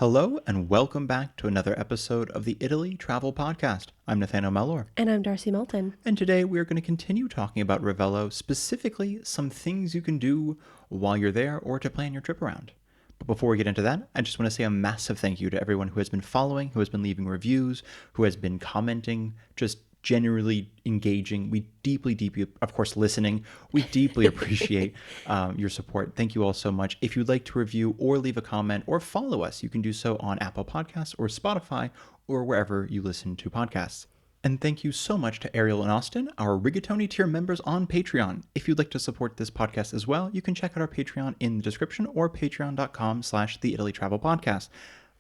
Hello and welcome back to another episode of the Italy Travel Podcast. I'm Nathaniel. And I'm Darcy Melton. And today we are going to continue talking about Ravello, specifically some things you can do while you're there or to plan your trip around. But before we get into that, I just want to say a massive thank you to everyone who has been following, who has been leaving reviews, who has been commenting, just generally engaging. We deeply, of course, listening. We deeply appreciate your support. Thank you all so much. If you'd like to review or leave a comment or follow us, you can do so on Apple Podcasts or Spotify or wherever you listen to podcasts. And thank you so much to Ariel and Austin, our Rigatoni tier members on Patreon. If you'd like to support this podcast as well, you can check out our Patreon in the description or patreon.com/the Italy Travel Podcast.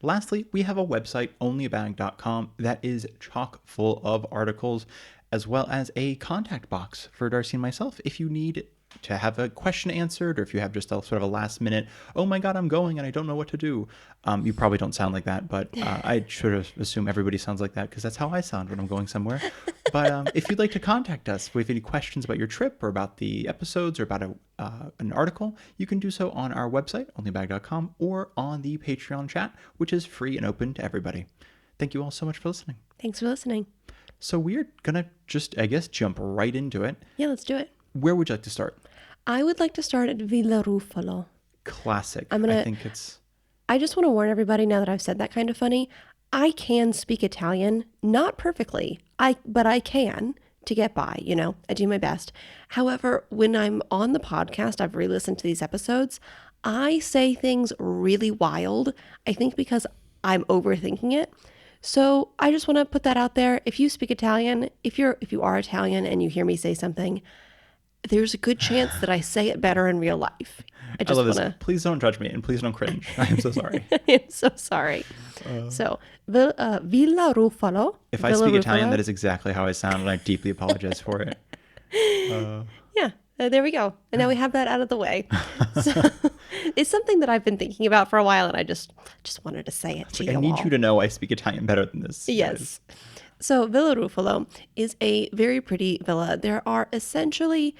Lastly, we have a website, onlybag.com, that is chock full of articles, as well as a contact box for Darcy and myself if you need to have a question answered, or if you have just a sort of a last minute, oh my God, I'm going and I don't know what to do. You probably don't sound like that, but I should assume everybody sounds like that because that's how I sound when I'm going somewhere. But if you'd like to contact us with any questions about your trip or about the episodes or about an article, you can do so on our website, onlybag.com, or on the Patreon chat, which is free and open to everybody. Thank you all so much for listening. Thanks for listening. So we're going to just, I guess, jump right into it. Yeah, let's do it. Where would you like to start? I would like to start at Villa Ruffalo. Classic. I think it's... I just want to warn everybody now that I've said that kind of funny. I can speak Italian, not perfectly, but I can to get by, I do my best. However, when I'm on the podcast, I've re-listened to these episodes, I say things really wild, I think because I'm overthinking it. So I just want to put that out there. If you speak Italian, if you are Italian and you hear me say something, there's a good chance that I say it better in real life. I love this. Please don't judge me and please don't cringe. I am so sorry. I'm so sorry. So, Villa Ruffalo. If I speak Italian, that is exactly how I sound, and I deeply apologize for it. Yeah, there we go. And now we have that out of the way. So, it's something that I've been thinking about for a while, and I just wanted to say it to you all. I need you to know I speak Italian better than this. Yes. So, Villa Ruffalo is a very pretty villa. There are essentially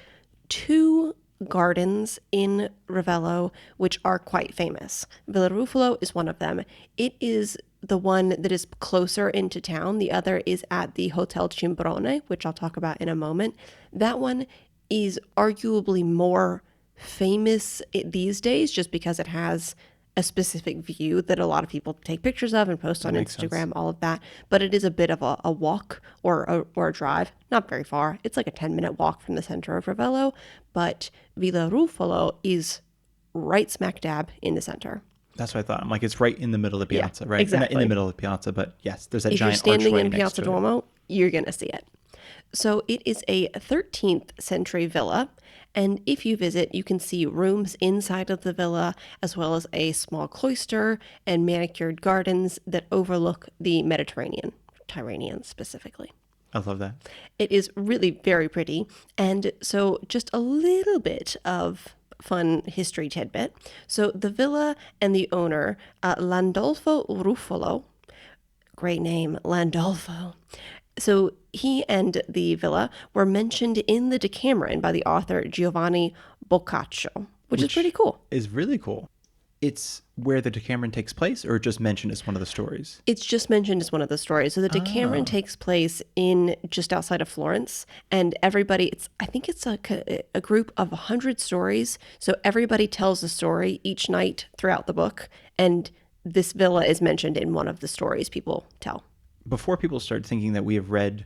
2 gardens in Ravello which are quite famous. Villa Ruffalo is one of them. It is the one that is closer into town. The other is at the Hotel Cimbrone, which I'll talk about in a moment. That one is arguably more famous these days just because it has a specific view that a lot of people take pictures of and post on Instagram, all of that. But it is a bit of a walk or a drive, not very far. It's like a 10-minute walk from the center of Ravello, but Villa Ruffalo is right smack dab in the center. That's what I thought. I'm like, it's right in the middle of the piazza, right? Exactly. In the middle of the piazza, but yes, there's that giant archway. If you're standing in next Piazza to Duomo, you're going to see it. So it is a 13th century villa. And if you visit, you can see rooms inside of the villa, as well as a small cloister and manicured gardens that overlook the Mediterranean, Tyrrhenian specifically. I love that. It is really very pretty. And so just a little bit of fun history tidbit. So the villa and the owner, Landolfo Ruffalo, great name, Landolfo. So he and the villa were mentioned in the Decameron by the author Giovanni Boccaccio, which is pretty cool. Is really cool. It's where the Decameron takes place, or just mentioned as one of the stories? It's just mentioned as one of the stories. So the Decameron takes place in just outside of Florence, and everybody, I think it's a group of 100 stories. So everybody tells a story each night throughout the book, and this villa is mentioned in one of the stories people tell. Before people start thinking that we have read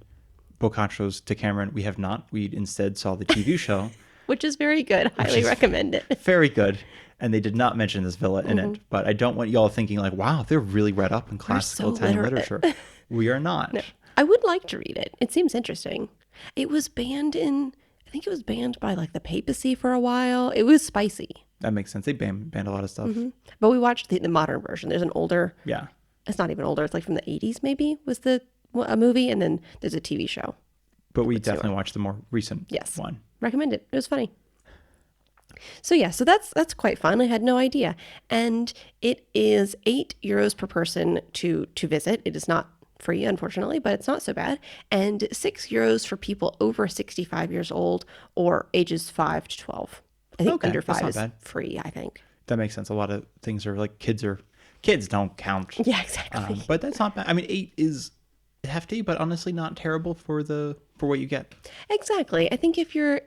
Boccaccio's Decameron, we have not. We instead saw the TV show. Which is very good. Highly recommend it. Very good. And they did not mention this villa in it. But I don't want y'all thinking like, wow, they're really read up in classical Italian literature. We are not. No. I would like to read it. It seems interesting. It was banned I think it was banned by like the papacy for a while. It was spicy. That makes sense. They banned a lot of stuff. But we watched the modern version. There's an older... Yeah. It's not even older. It's like from the 80s maybe was a movie, and then there's a TV show. But we definitely watched the more recent one. Recommend it. It was funny. So yeah, so that's quite fun. I had no idea. And it is €8 per person to visit. It is not free, unfortunately, but it's not so bad. And €6 for people over 65 years old or ages 5 to 12. I think under 5 is free, I think. That makes sense. A lot of things are like kids kids don't count. Yeah, exactly. But that's not bad. I mean, 8 is hefty, but honestly not terrible for what you get. Exactly. I think if you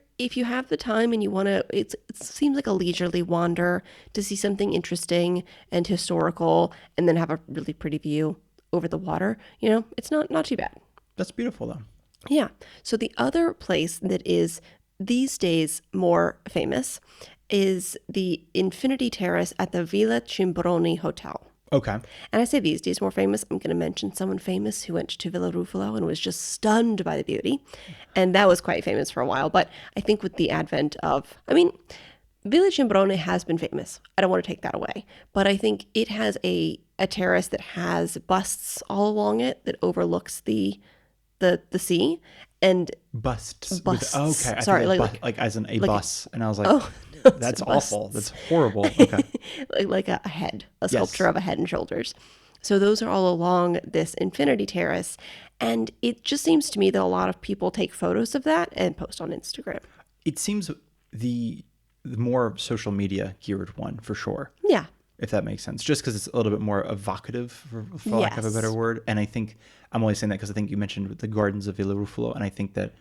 have the time and you want to, it seems like a leisurely wander to see something interesting and historical, and then have a really pretty view over the water. It's not too bad. That's beautiful, though. Yeah. So the other place that is these days more famous is the Infinity Terrace at the Villa Cimbrone Hotel. Okay. And I say these days more famous. I'm going to mention someone famous who went to Villa Ruffalo and was just stunned by the beauty. And that was quite famous for a while. But I think with the advent of, Villa Cimbrone has been famous. I don't want to take that away. But I think it has a terrace that has busts all along it that overlooks the sea. And Busts. busts. Okay. I Sorry, think like as in a bus. And I was like, oh, no, that's it's awful. busts. That's horrible. Okay. like a head, a sculpture of a head and shoulders. So those are all along this infinity terrace. And it just seems to me that a lot of people take photos of that and post on Instagram. It seems the more social media geared one for sure. Yeah. If that makes sense. Just because it's a little bit more evocative, for lack of a better word. And I think, I'm only saying that because I think you mentioned the gardens of Villa Ruffalo, and I think that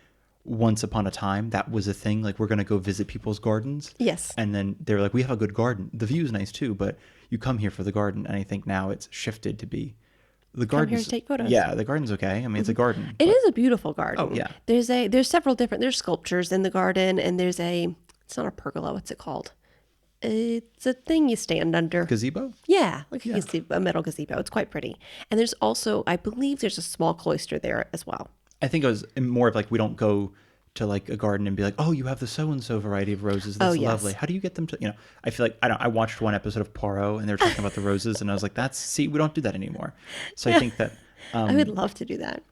once upon a time, that was a thing. Like, we're going to go visit people's gardens. Yes. And then they're like, we have a good garden. The view's nice too, but you come here for the garden. And I think now it's shifted to be the garden. Come here to take photos. Yeah, the garden's okay. I mean, it's a garden. It is a beautiful garden. Oh, yeah. There's several different, there's sculptures in the garden, and there's it's not a pergola, what's it called? It's a thing you stand under. Gazebo? Yeah, like a metal gazebo. It's quite pretty. And there's also, I believe there's a small cloister there as well. I think it was more of like, we don't go to like a garden and be like, oh, you have the so-and-so variety of roses. That's lovely. How do you get them to, I feel like, I watched one episode of Poirot and they were talking about the roses and I was like, we don't do that anymore. So I think that. I would love to do that.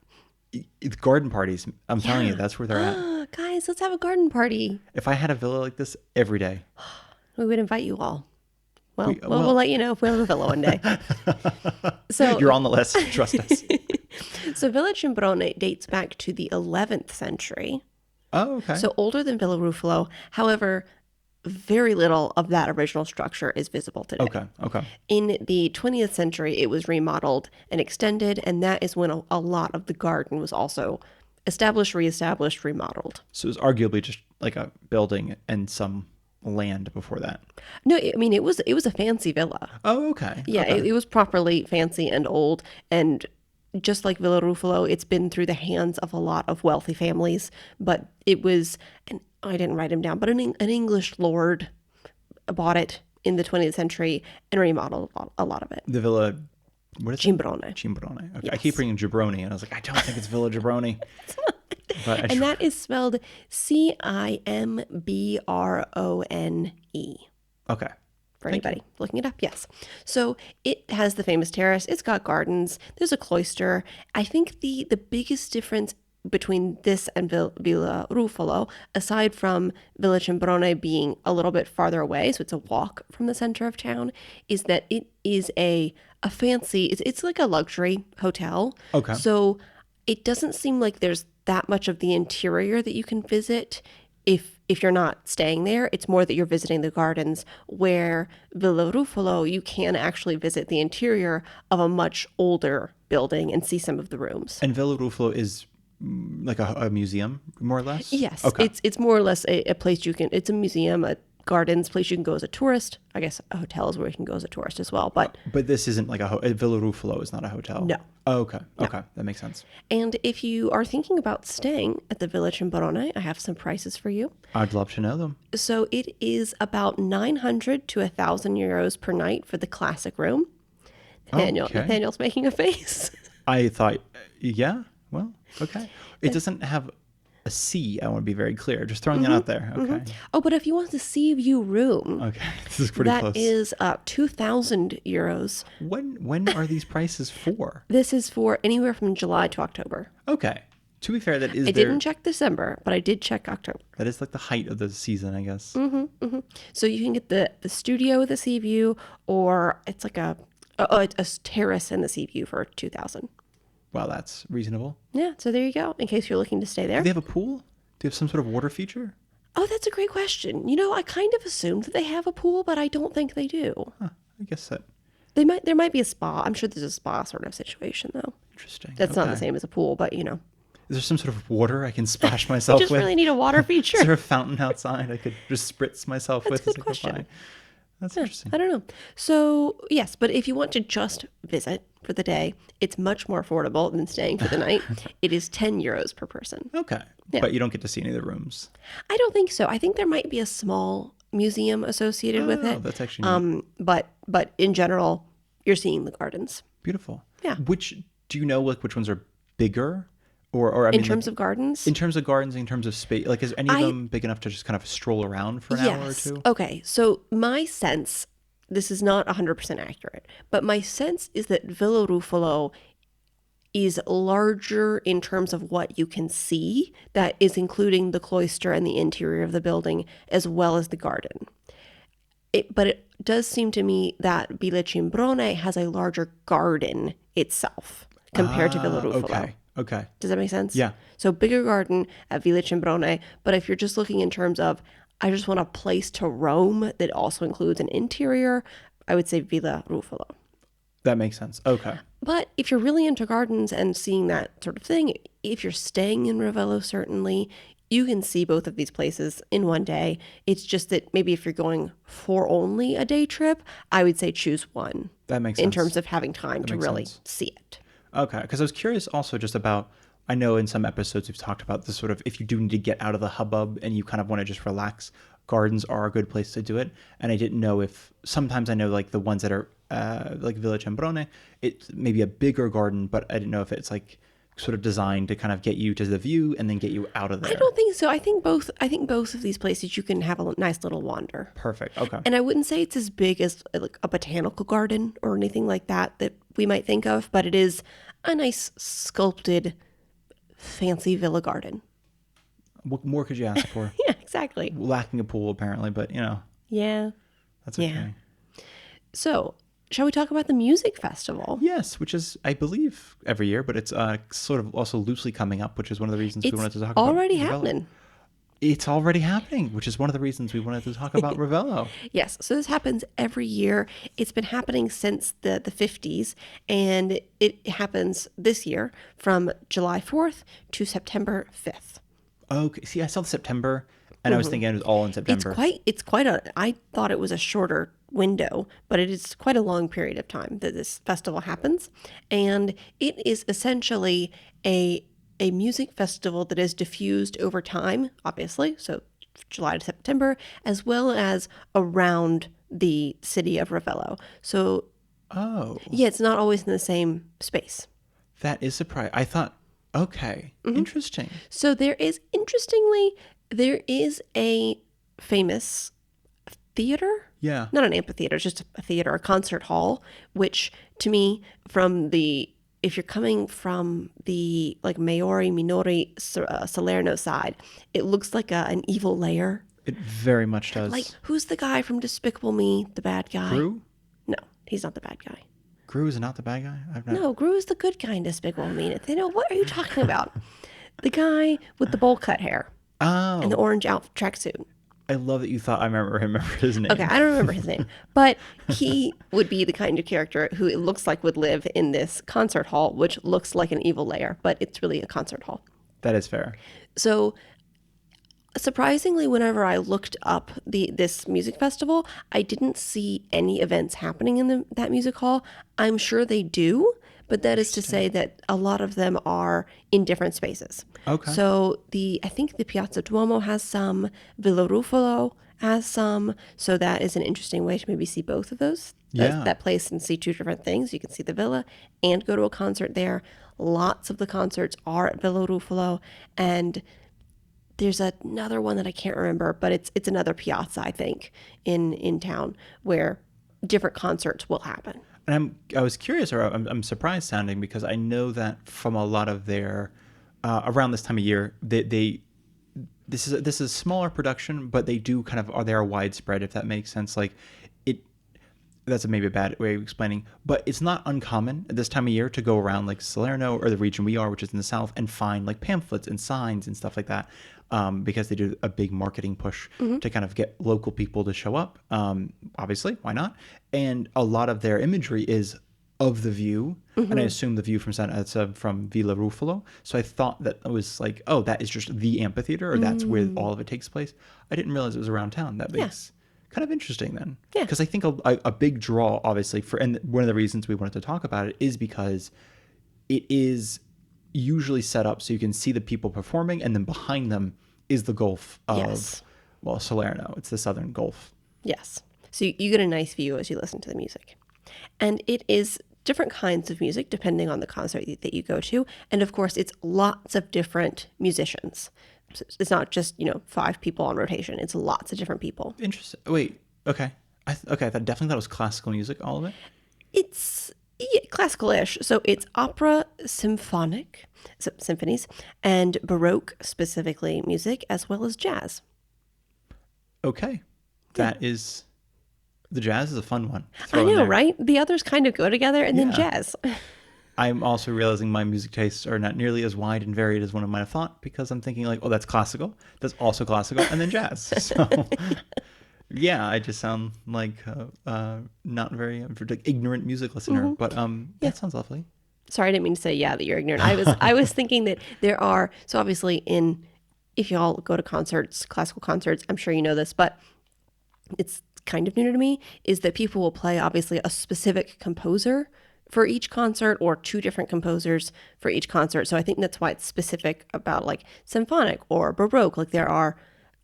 Garden parties, I'm telling you, that's where they're at. Guys, let's have a garden party. If I had a villa like this every day. We would invite you all. Well, we'll let you know if we have a villa one day. So you're on the list. Trust us. So Villa Cimbrone dates back to the 11th century. Oh, okay. So older than Villa Ruffalo. However, very little of that original structure is visible today. Okay. In the 20th century, it was remodeled and extended, and that is when a lot of the garden was also established, reestablished, remodeled. So it was arguably just like a building and some land before that. No, I mean, it was a fancy villa. Oh, okay. Yeah, okay. It was properly fancy and old, and just like Villa Ruffalo, it's been through the hands of a lot of wealthy families, but it was, and I didn't write him down, but an English lord bought it in the 20th century and remodeled a lot of it. The Villa, what is Cimbrone. it? Cimbrone. Okay. Yes. I keep reading Jabroni, and I was like, I don't think it's Villa Jabroni. And that is spelled Cimbrone. Okay. For anybody looking it up, yes. So it has the famous terrace. It's got gardens. There's a cloister. I think the biggest difference between this and Villa Ruffalo, aside from Villa Cimbrone being a little bit farther away, so it's a walk from the center of town, is that it is a fancy, it's like a luxury hotel. Okay. So it doesn't seem like there's that much of the interior that you can visit if you're not staying there. It's more that you're visiting the gardens, where Villa Ruffalo, you can actually visit the interior of a much older building and see some of the rooms. And Villa Ruffalo is like a museum, more or less? Yes. Okay. It's more or less a place it's a museum, a gardens place you can go as a tourist. I guess a hotel is where you can go as a tourist as well. But this isn't like Villa Ruffalo is not a hotel. No. Oh, okay. No. Okay. That makes sense. And if you are thinking about staying at the Villa Cimbrone, I have some prices for you. I'd love to know them. So it is about 900 to 1,000 euros per night for the classic room. Nathaniel's making a face. I thought, yeah, well, okay. It doesn't have a sea. I want to be very clear. Just throwing that out there. Okay. Mm-hmm. Oh, but if you want the sea view room, okay, this is pretty close. That is 2,000 euros. When are these prices for? This is for anywhere from July to October. Okay. To be fair, that is. I didn't check December, but I did check October. That is like the height of the season, I guess. So you can get the studio with the sea view, or it's like a terrace and the sea view for 2,000. Wow, that's reasonable. Yeah, so there you go, in case you're looking to stay there. Do they have a pool? Do they have some sort of water feature? Oh, that's a great question. I kind of assumed that they have a pool, but I don't think they do. Huh, I guess that There might be a spa. I'm sure there's a spa sort of situation though. Interesting. That's not the Okay. same as a pool, but Is there some sort of water I can splash I myself just with? really need a water Is there feature. a fountain outside I could just spritz myself That's a with as good I go question. by? That's Yeah, interesting. I don't know. So, yes, but if you want to just visit for the day, it's much more affordable than staying for the night. It is 10 euros per person. Okay. Yeah. But you don't get to see any of the rooms. I don't think so. I think there might be a small museum associated with Oh, it. that's actually neat. But in general, you're seeing the gardens. Beautiful. Yeah. Which do you know like which ones are bigger? Or I In mean like terms of gardens, in terms of gardens, in terms of space, like is any of I them big enough to just kind of stroll around for an hour or yes. two? Okay. So my sense, this is not 100% accurate, but my sense is that Villa Ruffalo is larger in terms of what you can see. That is including the cloister and the interior of the building as well as the garden. But it does seem to me that Villa Cimbrone has a larger garden itself compared to Villa Ruffalo. Okay. Okay. Does that make sense? Yeah. So bigger garden at Villa Cimbrone, but if you're just looking in terms of I just want a place to roam that also includes an interior, I would say Villa Ruffalo. That makes sense. Okay. But if you're really into gardens and seeing that sort of thing, if you're staying in Ravello, certainly you can see both of these places in one day. It's just that maybe if you're going for only a day trip, I would say choose one That makes in sense. terms of having time to makes really sense. see it. Okay, because I was curious also just about, I know in some episodes we've talked about this sort of, if you do need to get out of the hubbub and you kind of want to just relax, gardens are a good place to do it. And I didn't know if, sometimes I know like the ones that are like Villa Cimbrone, it's maybe a bigger garden, but I didn't know if it's like sort of designed to kind of get you to the view and then get you out of there. I don't think so. I think both of these places you can have a nice little wander. Perfect. Okay. And I wouldn't say it's as big as like a botanical garden or anything like that we might think of, but it is a nice sculpted fancy villa garden. What more could you ask for? Yeah, exactly. Lacking a pool apparently, but you know, Yeah. that's okay. Yeah. So, shall we talk about the music festival? Yes, which is, I believe, every year, but it's sort of also loosely coming up, which is one of the reasons we wanted to talk about already Ravello. happening. It's already happening, which is one of the reasons we wanted to talk about Ravello. Yes, so this happens every year. It's been happening since the 50s, and it happens this year from July 4th to September 5th. Okay, see, I saw the September, and I was thinking it was all in September. It's quite a, I thought it was a shorter window, but it is quite a long period of time that this festival happens. And it is essentially a music festival that is diffused over time, obviously, so July to September, as well as around the city of Ravello. So, Oh, yeah, it's not always in the same space. that is surprising. I thought, okay, interesting. So interestingly, there is a famous theater. Yeah. Not an amphitheater, it's just a theater, a concert hall, which to me, if you're coming from the like Maori Minori Salerno side, it looks like an evil lair. It very much does. Like, who's the guy from Despicable Me, the bad guy? Gru? No, he's not the bad guy. Gru is not the bad guy? I've not. No, Gru is the good guy in Despicable Me. They know, what are you talking about? The guy with the bowl cut hair Oh, and the orange tracksuit. I love that you thought I remember his name. Okay, I don't remember his name, but he would be the kind of character who it looks like would live in this concert hall, which looks like an evil lair, but it's really a concert hall. That is fair. So, surprisingly, whenever I looked up this music festival, I didn't see any events happening in that music hall. I'm sure they do, but that is to say that a lot of them are in different spaces. Okay. So I think the Piazza Duomo has some, Villa Ruffalo has some, so that is an interesting way to maybe see both of those. Yeah. That place and see two different things. You can see the villa and go to a concert there. Lots of the concerts are at Villa Ruffalo, and there's another one that I can't remember, but it's another piazza, I think, in town where different concerts will happen. And I was curious, or I'm surprised sounding, because I know that from a lot of their around this time of year, this is a smaller production, but they do kind of they are widespread, if that makes sense. Like that's maybe a bad way of explaining, but it's not uncommon at this time of year to go around like Salerno or the region we are, which is in the south, and find like pamphlets and signs and stuff like that, because they do a big marketing push to kind of get local people to show up. Obviously, why not? And a lot of their imagery is of the view, and I assume the view from from Villa Ruffalo. So I thought that it was like, oh, that is just the amphitheater, or that's where all of it takes place. I didn't realize it was around town. That makes kind of interesting then. Yeah. Because I think a big draw, obviously, and one of the reasons we wanted to talk about it is because it is usually set up so you can see the people performing, and then behind them is the Gulf of, well, Salerno. It's the southern Gulf. Yes. So you get a nice view as you listen to the music. And it is different kinds of music depending on the concert that you go to. And of course, it's lots of different musicians. It's not just, 5 people on rotation. It's lots of different people. Interesting. Wait, okay. I definitely thought it was classical music, all of it. It's classical-ish. So it's opera, symphonic, symphonies, and Baroque, specifically, music, as well as jazz. Okay. That is... The jazz is a fun one. I know, right? The others kind of go together, and then jazz. I'm also realizing my music tastes are not nearly as wide and varied as one of might have thought, because I'm thinking like, oh, that's classical. That's also classical, and then jazz. So, yeah, I just sound like not very ignorant music listener, but that sounds lovely. Sorry, I didn't mean to say that you're ignorant. I was thinking that there are, so obviously if y'all go to concerts, classical concerts, I'm sure you know this, but it's kind of new to me, is that people will play obviously a specific composer for each concert, or 2 different composers for each concert. So I think that's why it's specific about like symphonic or Baroque. Like there are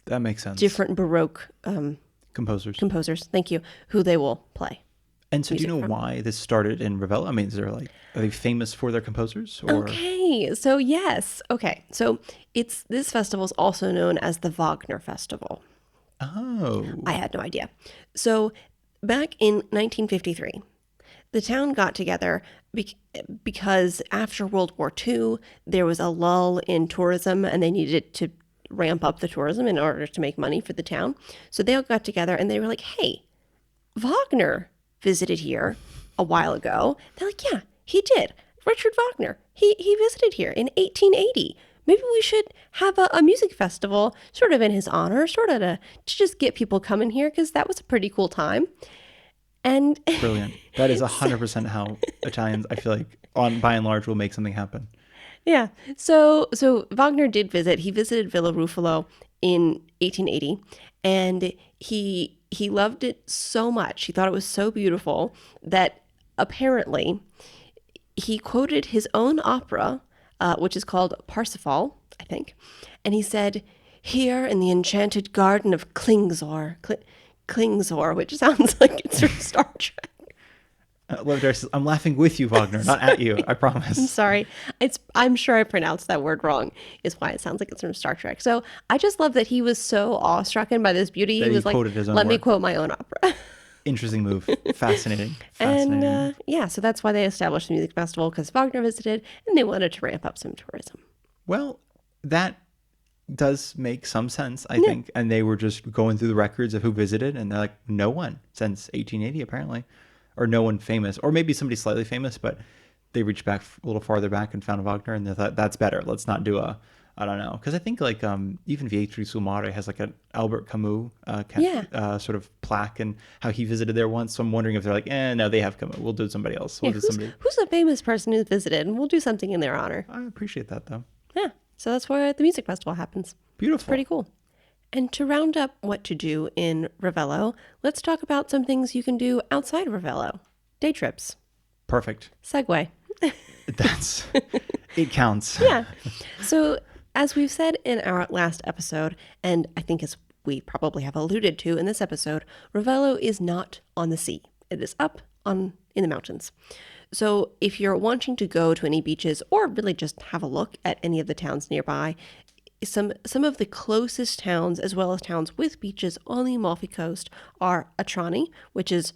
that makes sense. Different Baroque composers, thank you, who they will play. And so do you know why this started in Ravello? I mean, are they famous for their composers? Or? Okay, so yes. Okay, so this festival is also known as the Wagner Festival. Oh. I had no idea. So back in 1953, the town got together because after World War II, there was a lull in tourism and they needed to ramp up the tourism in order to make money for the town. So they all got together and they were like, hey, Wagner visited here a while ago. They're like, yeah, he did. Richard Wagner, he visited here in 1880. Maybe we should have a music festival sort of in his honor, sort of to just get people coming here, because that was a pretty cool time. And brilliant. That is 100% how Italians, I feel like, by and large, will make something happen. Yeah. So Wagner did visit. He visited Villa Ruffalo in 1880, and he loved it so much. He thought it was so beautiful that apparently he quoted his own opera, which is called Parsifal, I think. And he said, here in the enchanted garden of Klingsor, which sounds like it's from Star Trek. I'm laughing with you, Wagner, not at you, I promise. I'm sorry. I'm sure I pronounced that word wrong, is why it sounds like it's from Star Trek. So I just love that he was so awestruck by this beauty. He was like, let me quote my own opera. Interesting move. Fascinating. And so that's why they established the music festival, because Wagner visited and they wanted to ramp up some tourism. Well, that does make some sense, I think. And they were just going through the records of who visited, and they're like, no one since 1880 apparently, or no one famous, or maybe somebody slightly famous, but they reached back a little farther back and found Wagner, and they thought, that's better. Let's not do I don't know, because I think like even Vietri sul Mare has like an Albert Camus sort of plaque, and how he visited there once. So I'm wondering if they're like, no, they have Camus. We'll do somebody else. Who's a famous person who visited, and we'll do something in their honor. I appreciate that though. Yeah, so that's where the music festival happens. Beautiful. It's pretty cool. And to round up what to do in Ravello, let's talk about some things you can do outside of Ravello. Day trips. Perfect. Segue. It counts. Yeah. So as we've said in our last episode, and I think as we probably have alluded to in this episode, Ravello is not on the sea. It is up in the mountains. So if you're wanting to go to any beaches, or really just have a look at any of the towns nearby, some of the closest towns, as well as towns with beaches on the Amalfi Coast, are Atrani, which is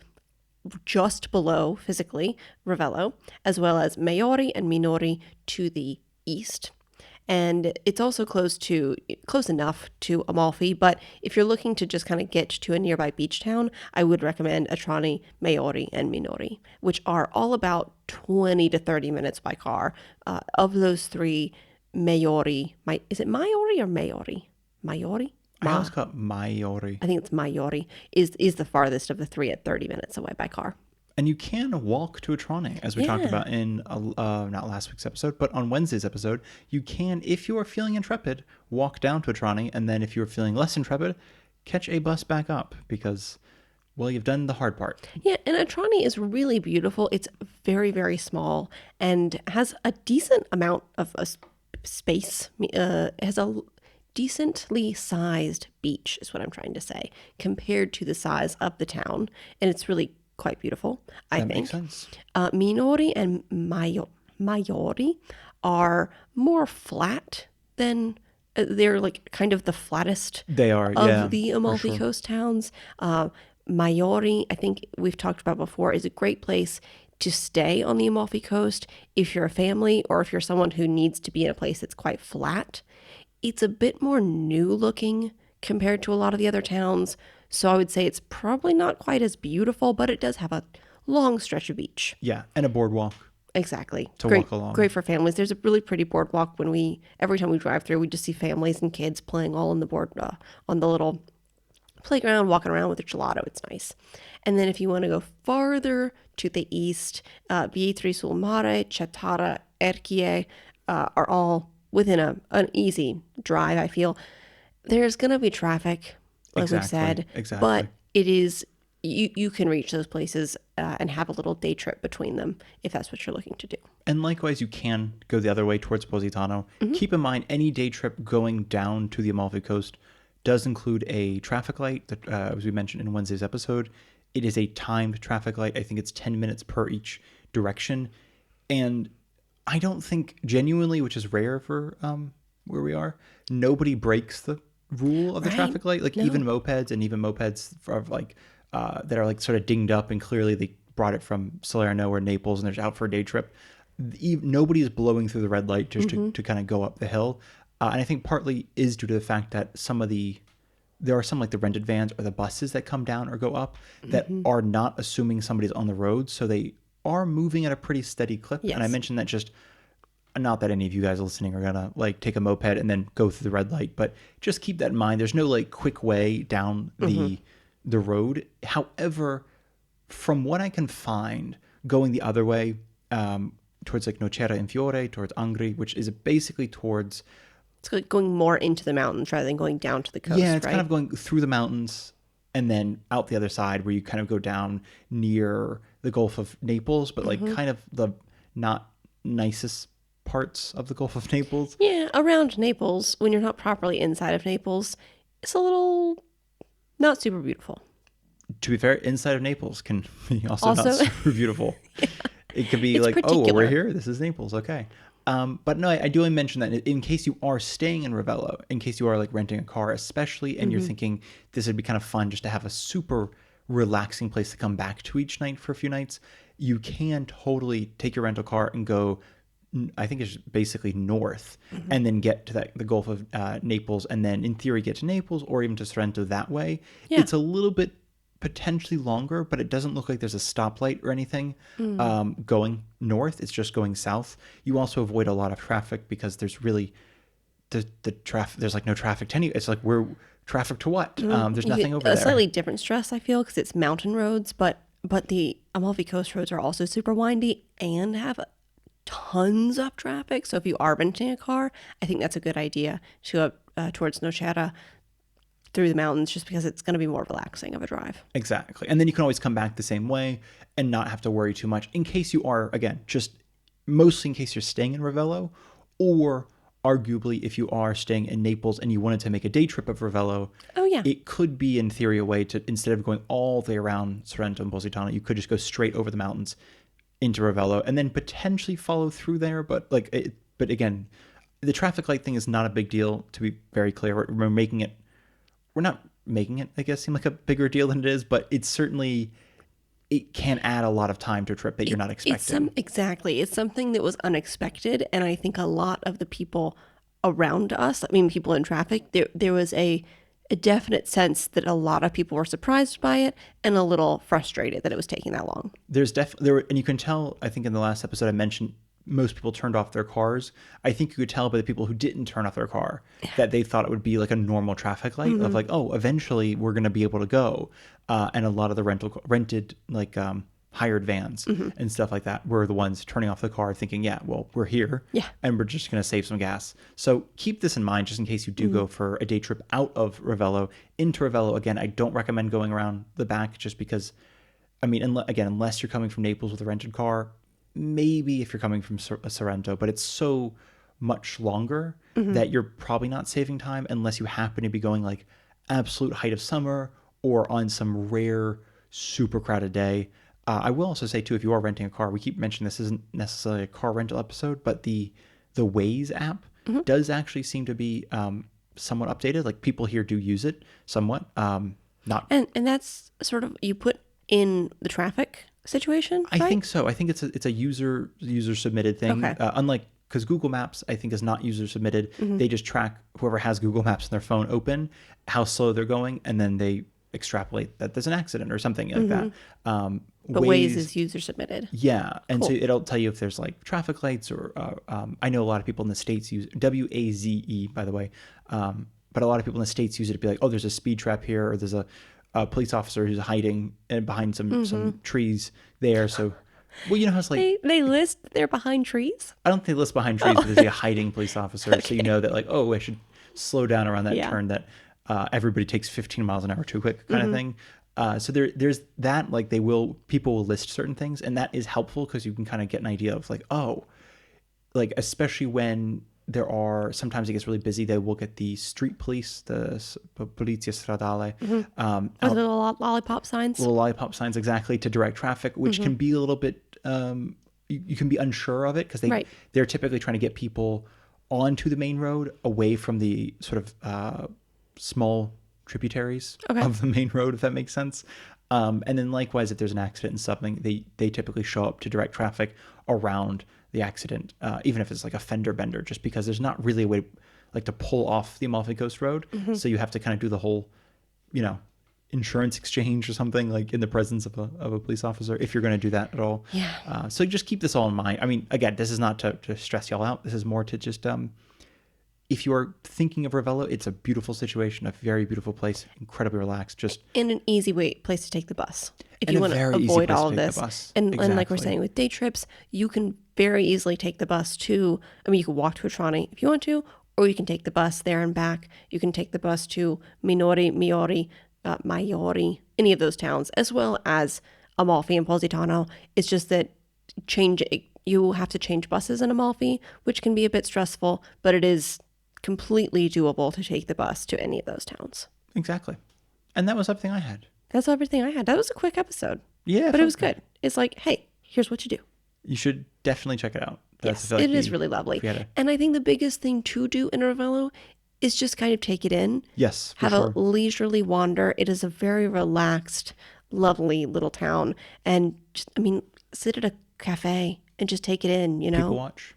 just below physically Ravello, as well as Maiori and Minori to the east. And it's also close enough to Amalfi. But if you're looking to just kind of get to a nearby beach town, I would recommend Atrani, Maiori, and Minori, which are all about 20 to 30 minutes by car. Of those three, is it Maiori or Maiori? Maiori? I always call it Maiori. I think it's Maiori, is the farthest of the three at 30 minutes away by car. And you can walk to Atrani, as we talked about in not last week's episode, but on Wednesday's episode. You can, if you are feeling intrepid, walk down to Atrani, and then if you're feeling less intrepid, catch a bus back up because, well, you've done the hard part. Yeah, and Atrani is really beautiful. It's very, very small and has a decent amount of space. It has a decently sized beach, is what I'm trying to say, compared to the size of the town. And it's really quite beautiful, I think. That makes sense. Minori and Maiori are more flat than they're like kind of the flattest They are, of the Amalfi Coast towns. Maiori, I think we've talked about before, is a great place to stay on the Amalfi Coast if you're a family or if you're someone who needs to be in a place that's quite flat. It's a bit more new looking compared to a lot of the other towns. So I would say it's probably not quite as beautiful, but it does have a long stretch of beach. Yeah, and a boardwalk. Exactly. To great, walk along. Great for families. There's a really pretty boardwalk every time we drive through, we just see families and kids playing all on on the little playground, walking around with a gelato. It's nice. And then if you want to go farther to the east, Vietri sul Mare, Cettara, Erchie are all within an easy drive, I feel. There's going to be traffic, like we've said, but it is you can reach those places and have a little day trip between them if that's what you're looking to do. And likewise, you can go the other way towards Positano. Keep in mind, any day trip going down to the Amalfi Coast does include a traffic light that, as we mentioned in Wednesday's episode, it is a timed traffic light. I think it's 10 minutes per each direction. And I don't think genuinely, which is rare for where we are, nobody breaks the rule of the traffic light. Like even mopeds are like that are like sort of dinged up and clearly they brought it from Salerno or Naples and they're out for a day trip. Nobody is blowing through the red light just to kind of go up the hill. And I think partly is due to the fact that there are some like the rented vans or the buses that come down or go up that are not assuming somebody's on the road. So they are moving at a pretty steady clip. Yes. And I mentioned that just not that any of you guys listening are gonna like take a moped and then go through the red light, but just keep that in mind. There's no like quick way down the road. However, from what I can find, going the other way towards like Nocera in Fiore, towards Angri, which is basically towards... It's like going more into the mountains rather than going down to the coast, yeah, it's kind of going through the mountains and then out the other side where you kind of go down near the Gulf of Naples, but like kind of the not nicest parts of the Gulf of Naples. Yeah, around Naples, when you're not properly inside of Naples, it's a little not super beautiful. To be fair, inside of Naples can be also not super beautiful. Yeah. It could be like, particular. Oh, well, we're here. This is Naples. Okay. But no, I do want to mention that in case you are staying in Ravello, in case you are like renting a car, especially, and you're thinking this would be kind of fun just to have a super relaxing place to come back to each night for a few nights, you can totally take your rental car and go, I think it's basically north, and then get to the Gulf of Naples, and then in theory get to Naples or even to Sorrento that way. Yeah. It's a little bit potentially longer, but it doesn't look like there's a stoplight or anything going north. It's just going south. You also avoid a lot of traffic because there's really the traffic. There's like no traffic to any. It's like we're traffic to what? There's nothing over there. A slightly different stress, I feel, because it's mountain roads, but the Amalfi Coast roads are also super windy and have tons of traffic. So if you are renting a car, I think that's a good idea to go towards Nocera through the mountains, just because it's going to be more relaxing of a drive. Exactly. And then you can always come back the same way and not have to worry too much in case you are, again, just mostly in case you're staying in Ravello, or arguably if you are staying in Naples and you wanted to make a day trip of Ravello. Oh, yeah. It could be in theory a way to, instead of going all the way around Sorrento and Positano, you could just go straight over the mountains into Ravello and then potentially follow through there. But again, the traffic light thing is not a big deal, to be very clear. We're not making it, I guess, seem like a bigger deal than it is, but it's certainly, it can add a lot of time to a trip that you're not expecting. Exactly. It's something that was unexpected, and I think a lot of the people around us, I mean, people in traffic, there was a definite sense that a lot of people were surprised by it and a little frustrated that it was taking that long. There's definitely, and you can tell, I think in the last episode I mentioned most people turned off their cars. I think you could tell by the people who didn't turn off their car that they thought it would be like a normal traffic light of like, oh, eventually we're going to be able to go. And a lot of the rented like hired vans and stuff like that were the ones turning off the car thinking, yeah, well, we're here and we're just going to save some gas. So keep this in mind just in case you do go for a day trip out of Ravello into Ravello. Again, I don't recommend going around the back just because, I mean, unless you're coming from Naples with a rented car, maybe if you're coming from Sorrento, but it's so much longer that you're probably not saving time unless you happen to be going like absolute height of summer or on some rare, super crowded day. I will also say too, if you are renting a car, we keep mentioning this isn't necessarily a car rental episode, but the Waze app does actually seem to be somewhat updated. Like people here do use it somewhat. Not And that's sort of, you put in the traffic situation, right? I think so. I think it's a user submitted thing. Okay. Unlike, because Google Maps I think is not user submitted. They just track whoever has Google Maps on their phone open, how slow they're going, and then they extrapolate that there's an accident or something like that. But Waze is user submitted. Yeah, and so it'll tell you if there's like traffic lights or I know a lot of people in the States use WAZE, by the way, but a lot of people in the States use it to be like, oh, there's a speed trap here, or there's a police officer who's hiding behind some trees there. So, well, you know how it's like They list they're behind trees? I don't think they list behind trees, but there's like a hiding police officer, so you know that like, oh, I should slow down around that turn that everybody takes 15 miles an hour too quick kind of thing. So there's that, like people will list certain things, and that is helpful because you can kind of get an idea of like, oh, like especially when there are, sometimes it gets really busy, they will get the street police, the polizia stradale, Or the little lollipop signs? little lollipop signs, exactly, to direct traffic, which can be a little bit, you can be unsure of it because they're typically trying to get people onto the main road away from the sort of small tributaries of the main road, if that makes sense. And then likewise, if there's an accident and something, they typically show up to direct traffic around the accident, even if it's like a fender bender, just because there's not really a way like to pull off the Amalfi Coast Road. So you have to kind of do the whole, insurance exchange or something like in the presence of a police officer, if you're going to do that at all. Yeah. So just keep this all in mind. I mean, again, this is not to stress y'all out. This is more to just, if you are thinking of Ravello, it's a beautiful situation, a very beautiful place, incredibly relaxed, just in an easy place to take the bus. If and you a want to very easy avoid place all to of take this. the bus. And like we're Exactly. saying with day trips, you can very easily take the bus to, I mean, you can walk to Atrani if you want to, or you can take the bus there and back. You can take the bus to Minori, Miori, Maiori, any of those towns, as well as Amalfi and Positano. It's just that you have to change buses in Amalfi, which can be a bit stressful, but it is completely doable to take the bus to any of those towns. Exactly. And that was everything I had. That's everything I had. That was a quick episode. Yeah. But it was good. It's like, hey, here's what you do. You should definitely check it out. Yes, it is really lovely. And I think the biggest thing to do in Ravello is just kind of take it in. Yes, Have a leisurely wander. It is a very relaxed, lovely little town. And just, I mean, sit at a cafe and just take it in,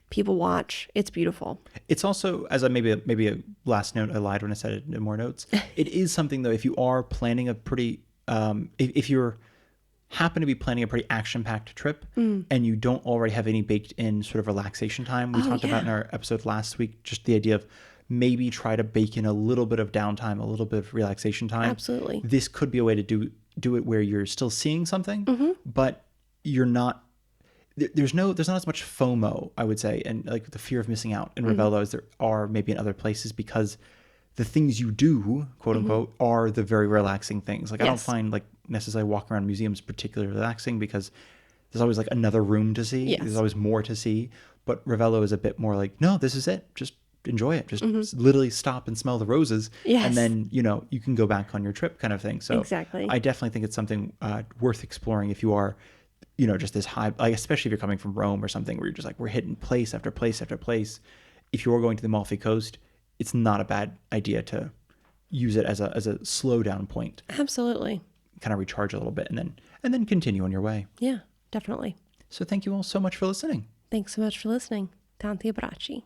People watch. It's beautiful. It's also, as maybe a last note, I lied when I said it in more notes. It is something though, if you are planning a pretty, if you're happen to be planning a pretty action-packed trip and you don't already have any baked in sort of relaxation time, we talked about in our episode last week, just the idea of maybe try to bake in a little bit of downtime, a little bit of relaxation time. Absolutely. This could be a way to do it where you're still seeing something, but you're not. There's not as much FOMO, I would say, and like the fear of missing out in Ravello as there are maybe in other places, because the things you do, quote unquote, are the very relaxing things. Like I don't find like necessarily walking around museums particularly relaxing because there's always like another room to see. There's always more to see. But Ravello is a bit more like, no, this is it. Just enjoy it. Just literally stop and smell the roses. And then, you can go back on your trip kind of thing. So exactly. I definitely think it's something worth exploring if you are, just this high, like especially if you're coming from Rome or something where you're just like, we're hitting place after place after place. If you're going to the Amalfi Coast, it's not a bad idea to use it as a slow down point. Absolutely. Kind of recharge a little bit and then continue on your way. Yeah, definitely. So thank you all so much for listening. Thanks so much for listening. Tanti abbracci.